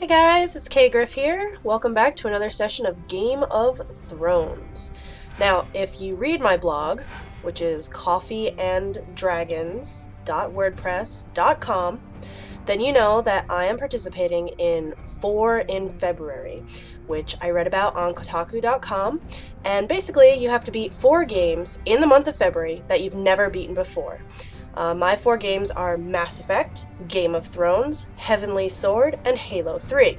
Hey guys, it's K-Griff here. Welcome back to another session of Game of Thrones. Now, if you read my blog, which is coffeeanddragons.wordpress.com, then you know that I am participating in 4 in February, which I read about on Kotaku.com, and basically you have to beat 4 games in the month of February that you've never beaten before. My 4 games are Mass Effect, Game of Thrones, Heavenly Sword, and Halo 3.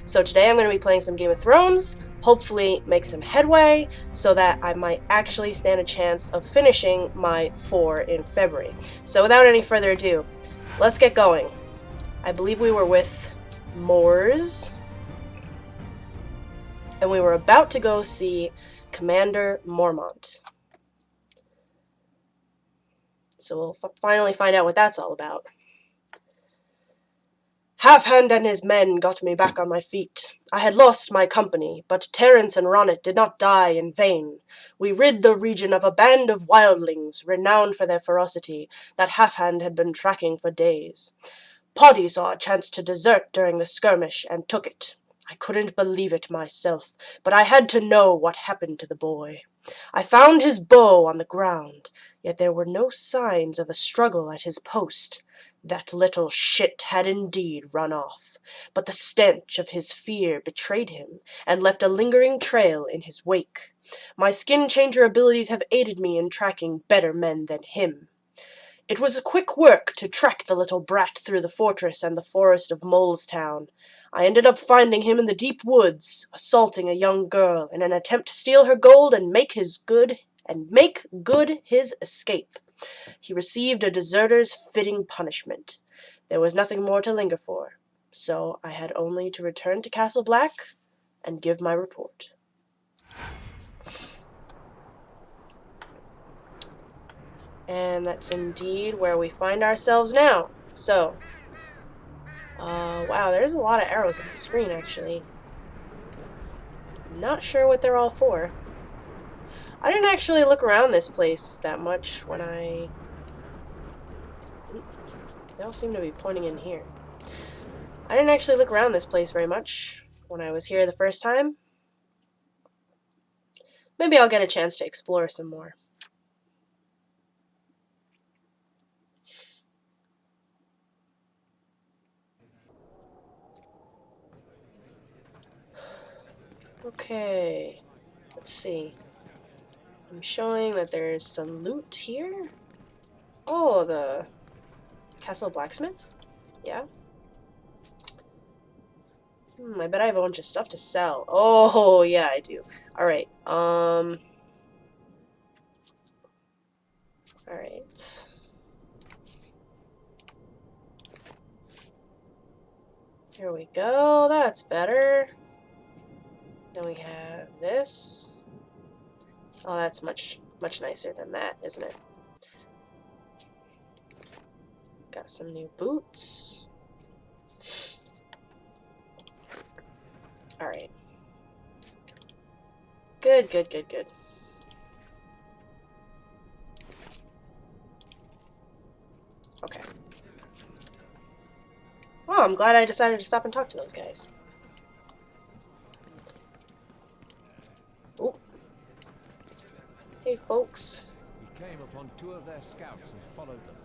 So today I'm going to be playing some Game of Thrones, hopefully make some headway, so that I might actually stand a chance of finishing my 4 in February. So without any further ado, let's get going. I believe we were with Moors, and we were about to go see Commander Mormont. So we'll finally find out what that's all about. Half-Hand and his men got me back on my feet. I had lost my company, but Terence and Ronnet did not die in vain. We rid the region of a band of wildlings, renowned for their ferocity, that Half-Hand had been tracking for days. Poddy saw a chance to desert during the skirmish and took it. I couldn't believe it myself, but I had to know what happened to the boy. I found his bow on the ground, yet there were no signs of a struggle at his post. That little shit had indeed run off, but the stench of his fear betrayed him and left a lingering trail in his wake. My skin changer abilities have aided me in tracking better men than him. It was quick work to track the little brat through the fortress and the forest of Molestown. I ended up finding him in the deep woods, assaulting a young girl in an attempt to steal her gold and make good his escape. He received a deserter's fitting punishment. There was nothing more to linger for, so I had only to return to Castle Black and give my report. And that's indeed where we find ourselves now. So, wow, there's a lot of arrows on the screen, actually. Not sure what they're all for. I didn't actually look around this place that much when I... They all seem to be pointing in here. I didn't actually look around this place very much when I was here the first time. Maybe I'll get a chance to explore some more. Okay, let's see. I'm showing that there's some loot here. Oh, the Castle Blacksmith? Yeah. I bet I have a bunch of stuff to sell. Oh, yeah, I do. Alright, alright. Here we go, that's better. Then we have this. Oh, that's much nicer than that, isn't it? Got some new boots. Alright. Good. Okay. Well, I'm glad I decided to stop and talk to those guys. Oh. Hey, folks. We came upon 2 of their scouts and followed them.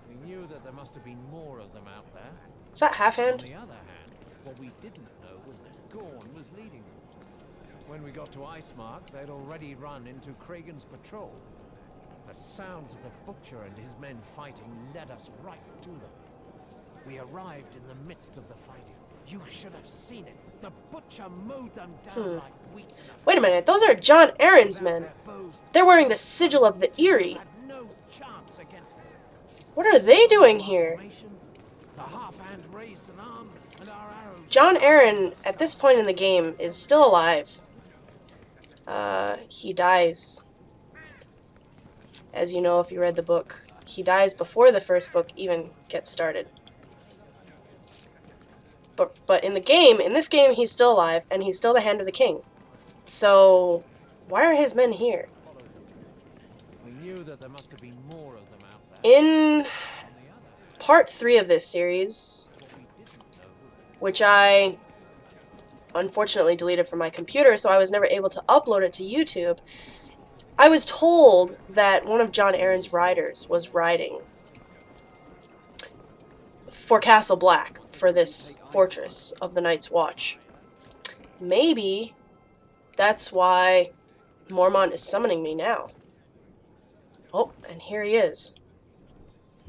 We knew that there must have been more of them out there. Is that Half-Hand? On the other hand, what we didn't know was that Gorn was leading them. When we got to Icemark, they'd already run into Kragan's patrol. The sounds of the Butcher and his men fighting led us right to them. We arrived in the midst of the fighting. You should have seen it. The Butcher mowed them down like wheat. Wait a minute, those are John Aaron's men. They're wearing the sigil of the Eyrie. No chance against him. What are they doing here? The Half-Hand raised an arm, and our arrows... John Aaron, at this point in the game, is still alive. He dies. As you know if you read the book. He dies before the first book even gets started. But in this game, he's still alive, and he's still the Hand of the King. So, why are his men here? We knew that there must have been more of them out there. In part 3 of this series, which I unfortunately deleted from my computer, so I was never able to upload it to YouTube. I was told that one of John Arryn's riders was riding for Castle Black for this fortress of the Night's Watch. Maybe that's why Mormont is summoning me now. Oh, and here he is.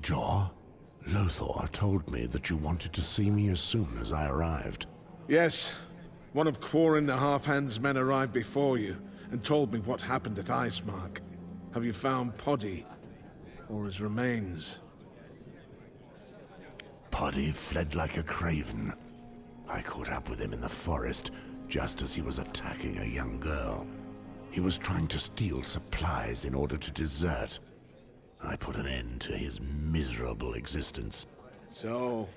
Jaw, Lothar told me that you wanted to see me as soon as I arrived. Yes. One of Quarren the Half-Hand's men arrived before you and told me what happened at Icemark. Have you found Poddy? Or his remains? Poddy fled like a craven. I caught up with him in the forest just as he was attacking a young girl. He was trying to steal supplies in order to desert. I put an end to his miserable existence. So,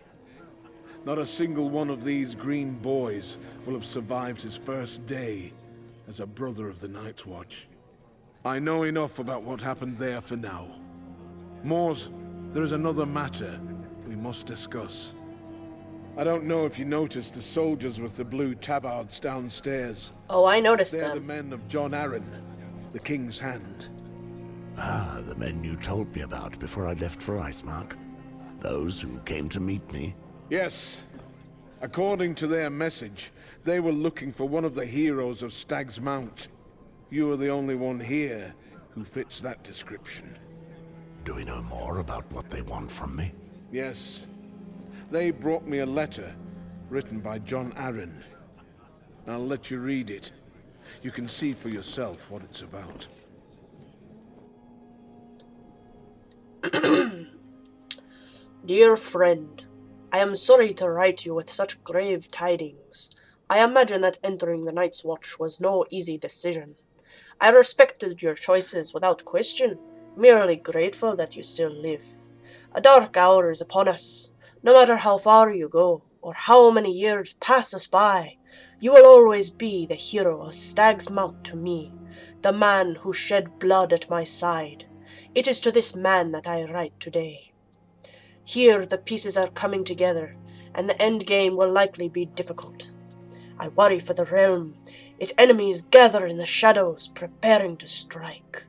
not a single one of these green boys will have survived his first day as a brother of the Night's Watch. I know enough about what happened there for now. Mors, there is another matter we must discuss. I don't know if you noticed the soldiers with the blue tabards downstairs. Oh, I noticed They're them. the men of John Arryn, the King's Hand. Ah, the men you told me about before I left for Icemark. Those who came to meet me. Yes. According to their message, they were looking for one of the heroes of Stag's Mount. You are the only one here who fits that description. Do we know more about what they want from me? Yes. They brought me a letter written by John Arryn. I'll let you read it. You can see for yourself what it's about. Dear friend, I am sorry to write you with such grave tidings. I imagine that entering the Night's Watch was no easy decision. I respected your choices without question, merely grateful that you still live. A dark hour is upon us. No matter how far you go, or how many years pass us by, you will always be the hero of Stag's Mount to me, the man who shed blood at my side. It is to this man that I write today. Here the pieces are coming together, and the end game will likely be difficult. I worry for the realm. Its enemies gather in the shadows, preparing to strike.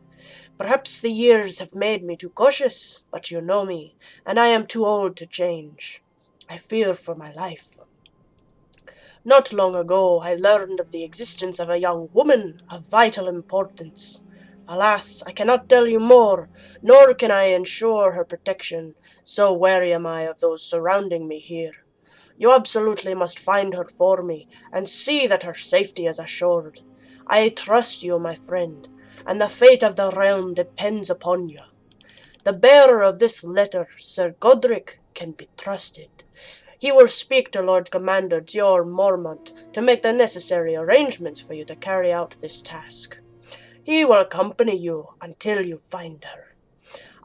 Perhaps the years have made me too cautious, but you know me, and I am too old to change. I fear for my life. Not long ago, I learned of the existence of a young woman of vital importance. Alas, I cannot tell you more, nor can I ensure her protection, so wary am I of those surrounding me here. You absolutely must find her for me, and see that her safety is assured. I trust you, my friend, and the fate of the realm depends upon you. The bearer of this letter, Sir Godric, can be trusted. He will speak to Lord Commander Dior Mormont to make the necessary arrangements for you to carry out this task. He will accompany you until you find her.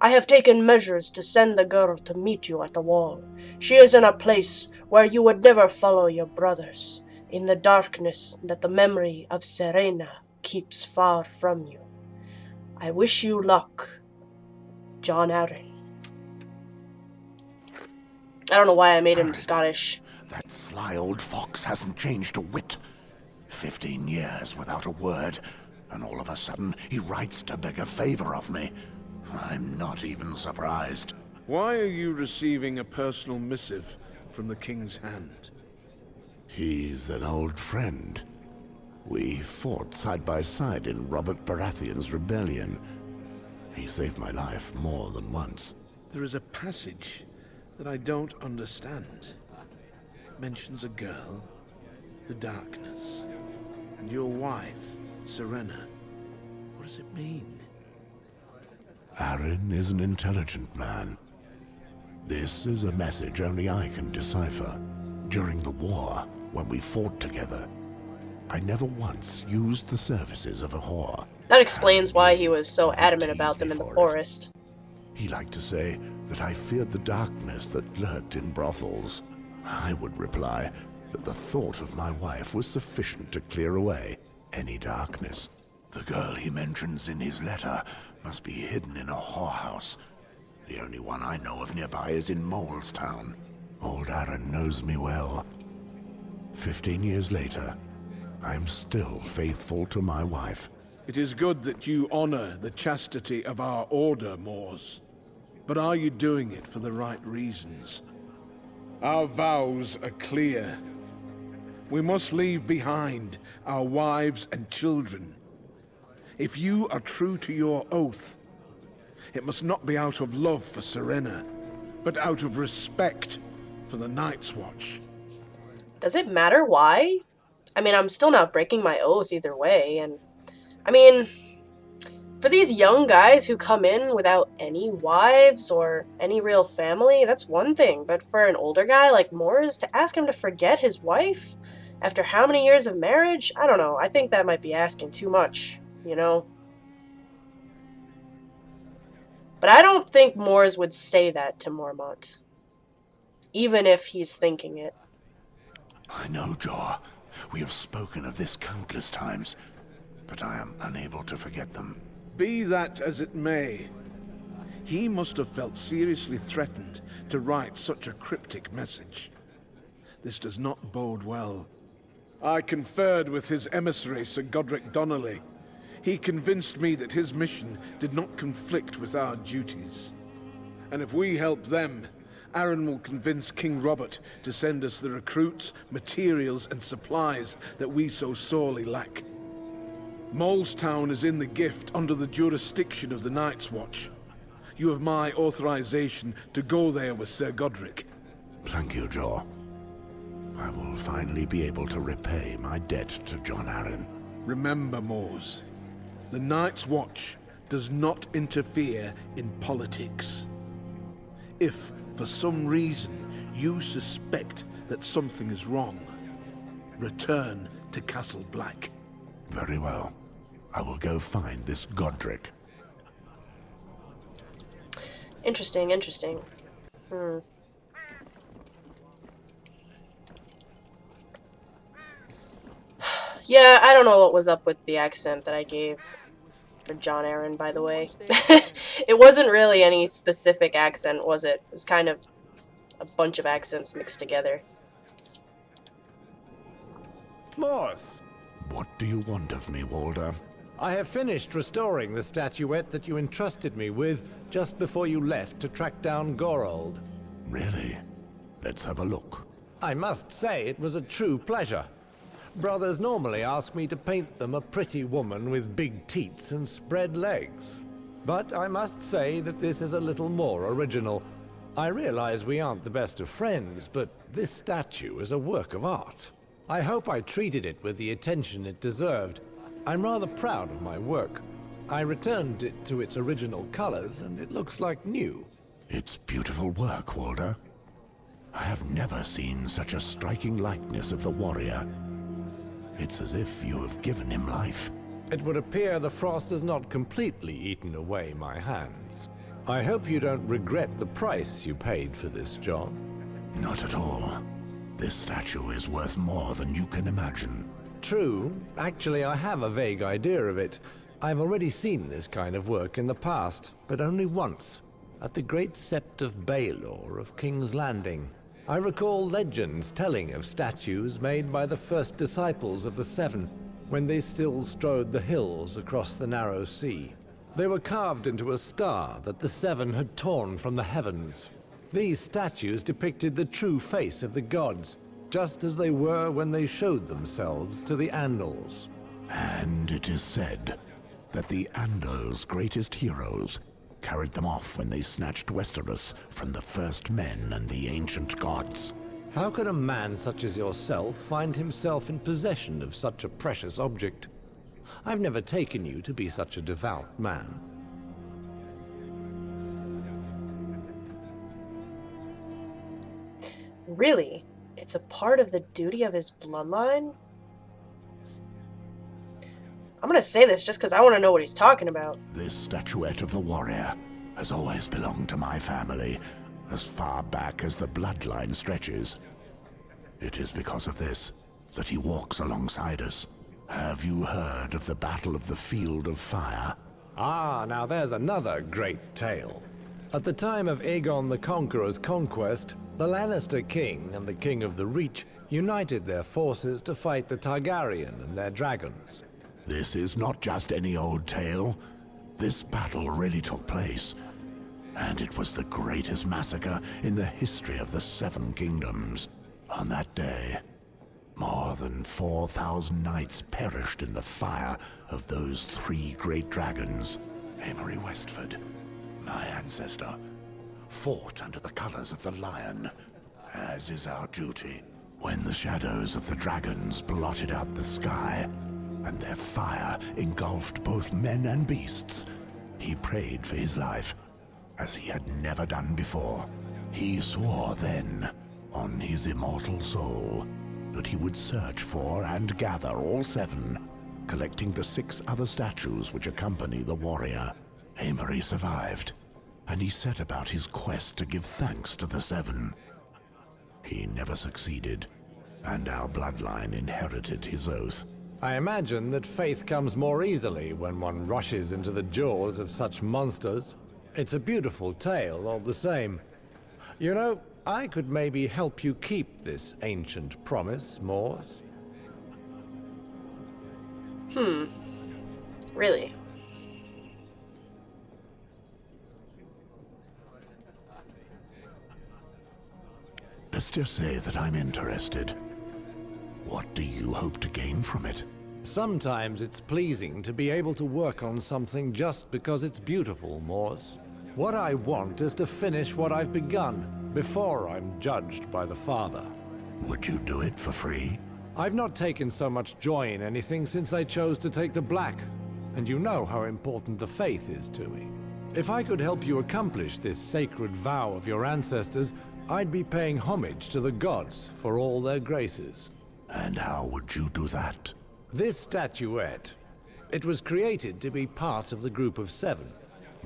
I have taken measures to send the girl to meet you at the wall. She is in a place where you would never follow your brothers, in the darkness that the memory of Serena keeps far from you. I wish you luck, John Arryn. I don't know why I made him Scottish. That sly old fox hasn't changed a whit. 15 years without a word, and all of a sudden he writes to beg a favor of me. I'm not even surprised. Why are you receiving a personal missive from the King's Hand? He's an old friend. We fought side by side in Robert Baratheon's rebellion. He saved my life more than once. There is a passage that I don't understand. It mentions a girl, the darkness, and your wife, Serena. What does it mean? Arryn is an intelligent man. This is a message only I can decipher. During the war, when we fought together, I never once used the services of a whore. That explains why he was so adamant about them in the forest. He liked to say that I feared the darkness that lurked in brothels. I would reply that the thought of my wife was sufficient to clear away any darkness. The girl he mentions in his letter must be hidden in a whorehouse. The only one I know of nearby is in Molestown. Old Arryn knows me well. 15 years later, I'm still faithful to my wife. It is good that you honor the chastity of our order, Moors. But are you doing it for the right reasons? Our vows are clear. We must leave behind our wives and children. If you are true to your oath, it must not be out of love for Serena, but out of respect for the Night's Watch. Does it matter why? I mean, I'm still not breaking my oath either way, and I mean, for these young guys who come in without any wives or any real family, that's one thing, but for an older guy like Moors, to ask him to forget his wife after how many years of marriage? I don't know, I think that might be asking too much, you know? But I don't think Moors would say that to Mormont, even if he's thinking it. I know, Jaw. We have spoken of this countless times, but I am unable to forget them. Be that as it may, he must have felt seriously threatened to write such a cryptic message. This does not bode well. I conferred with his emissary, Sir Godric Donnelly. He convinced me that his mission did not conflict with our duties. And if we help them, Aaron will convince King Robert to send us the recruits, materials, and supplies that we so sorely lack. Molestown is in the gift under the jurisdiction of the Night's Watch. You have my authorization to go there with Sir Godric. Thank you, Jaw. I will finally be able to repay my debt to John Aaron. Remember, Moors, the Night's Watch does not interfere in politics. If, for some reason, you suspect that something is wrong, return to Castle Black. Very well. I will go find this Godric. Interesting, interesting. Yeah, I don't know what was up with the accent that I gave for John Aaron, by the way. It wasn't really any specific accent, was it? It was kind of a bunch of accents mixed together. Moors, What do you want of me, Walder? I have finished restoring the statuette that you entrusted me with just before you left to track down Gorold. Really? Let's have a look. I must say it was a true pleasure. Brothers normally ask me to paint them a pretty woman with big teats and spread legs. But I must say that this is a little more original. I realize we aren't the best of friends, but this statue is a work of art. I hope I treated it with the attention it deserved. I'm rather proud of my work. I returned it to its original colors, and it looks like new. It's beautiful work, Walder. I have never seen such a striking likeness of the warrior. It's as if you have given him life. It would appear the frost has not completely eaten away my hands. I hope you don't regret the price you paid for this job. Not at all. This statue is worth more than you can imagine. True. Actually, I have a vague idea of it. I've already seen this kind of work in the past, but only once, at the Great Sept of Baelor of King's Landing. I recall legends telling of statues made by the first disciples of the Seven, when they still strode the hills across the narrow sea. They were carved into a star that the Seven had torn from the heavens. These statues depicted the true face of the gods, just as they were when they showed themselves to the Andals. And it is said that the Andals' greatest heroes carried them off when they snatched Westeros from the first men and the ancient gods. How could a man such as yourself find himself in possession of such a precious object? I've never taken you to be such a devout man. Really? It's a part of the duty of his bloodline? I'm gonna say this just because I want to know what he's talking about. This statuette of the warrior has always belonged to my family, as far back as the bloodline stretches. It is because of this that he walks alongside us. Have you heard of the Battle of the Field of Fire? Ah, now there's another great tale. At the time of Aegon the Conqueror's conquest, the Lannister king and the King of the Reach united their forces to fight the Targaryen and their dragons. This is not just any old tale. This battle really took place, and it was the greatest massacre in the history of the Seven Kingdoms. On that day, more than 4,000 knights perished in the fire of those three great dragons. Amory Westford, my ancestor, fought under the colors of the lion, as is our duty. When the shadows of the dragons blotted out the sky, and their fire engulfed both men and beasts, he prayed for his life, as he had never done before. He swore then, on his immortal soul, that he would search for and gather all seven, collecting the 6 other statues which accompany the warrior. Amory survived, and he set about his quest to give thanks to the seven. He never succeeded, and our bloodline inherited his oath. I imagine that faith comes more easily when one rushes into the jaws of such monsters. It's a beautiful tale all the same. You know, I could maybe help you keep this ancient promise, Mors. Really? Let's just say that I'm interested. What do you hope to gain from it? Sometimes it's pleasing to be able to work on something just because it's beautiful, Mors. What I want is to finish what I've begun, before I'm judged by the Father. Would you do it for free? I've not taken so much joy in anything since I chose to take the Black, and you know how important the faith is to me. If I could help you accomplish this sacred vow of your ancestors, I'd be paying homage to the gods for all their graces. And how would you do that? This statuette, it was created to be part of the group of 7.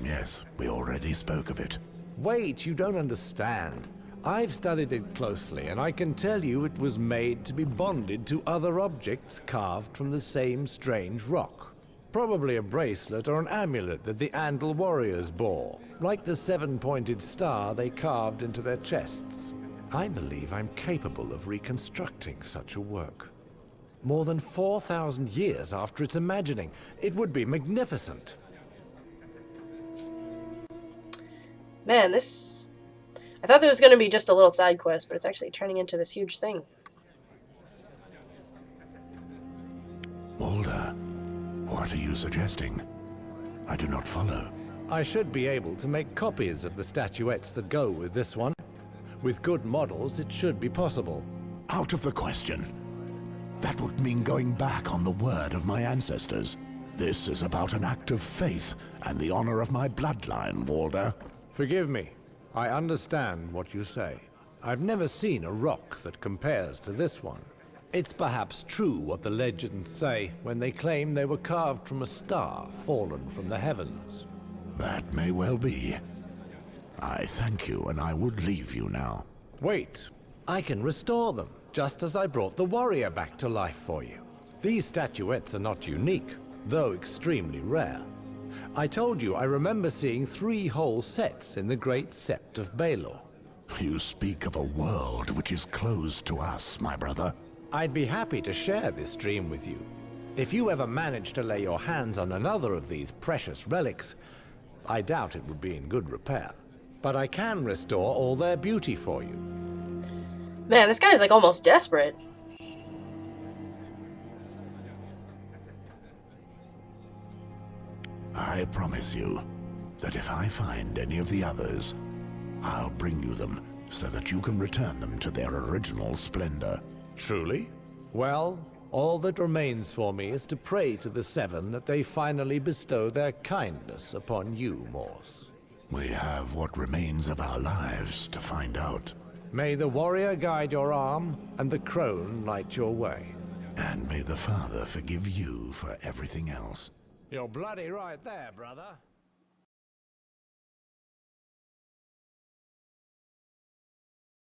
Yes, we already spoke of it. Wait, you don't understand. I've studied it closely, and I can tell you it was made to be bonded to other objects carved from the same strange rock. Probably a bracelet or an amulet that the Andal warriors bore, like the 7-pointed star they carved into their chests. I believe I'm capable of reconstructing such a work. More than 4,000 years after its imagining, it would be magnificent. Man, this... I thought there was going to be just a little side quest, but it's actually turning into this huge thing. Walder, what are you suggesting? I do not follow. I should be able to make copies of the statuettes that go with this one. With good models, it should be possible. Out of the question. That would mean going back on the word of my ancestors. This is about an act of faith and the honor of my bloodline, Walder. Forgive me. I understand what you say. I've never seen a rock that compares to this one. It's perhaps true what the legends say when they claim they were carved from a star fallen from the heavens. That may well be. I thank you, and I would leave you now. Wait. I can restore them, just as I brought the warrior back to life for you. These statuettes are not unique, though extremely rare. I told you I remember seeing 3 whole sets in the Great Sept of Baelor. You speak of a world which is closed to us, my brother. I'd be happy to share this dream with you. If you ever manage to lay your hands on another of these precious relics, I doubt it would be in good repair. But I can restore all their beauty for you. Man, this guy's like almost desperate. I promise you that if I find any of the others, I'll bring you them so that you can return them to their original splendor. Truly? Well, all that remains for me is to pray to the 7 that they finally bestow their kindness upon you, Mors. We have what remains of our lives to find out. May the warrior guide your arm, and the crone light your way. And may the Father forgive you for everything else. You're bloody right there, brother.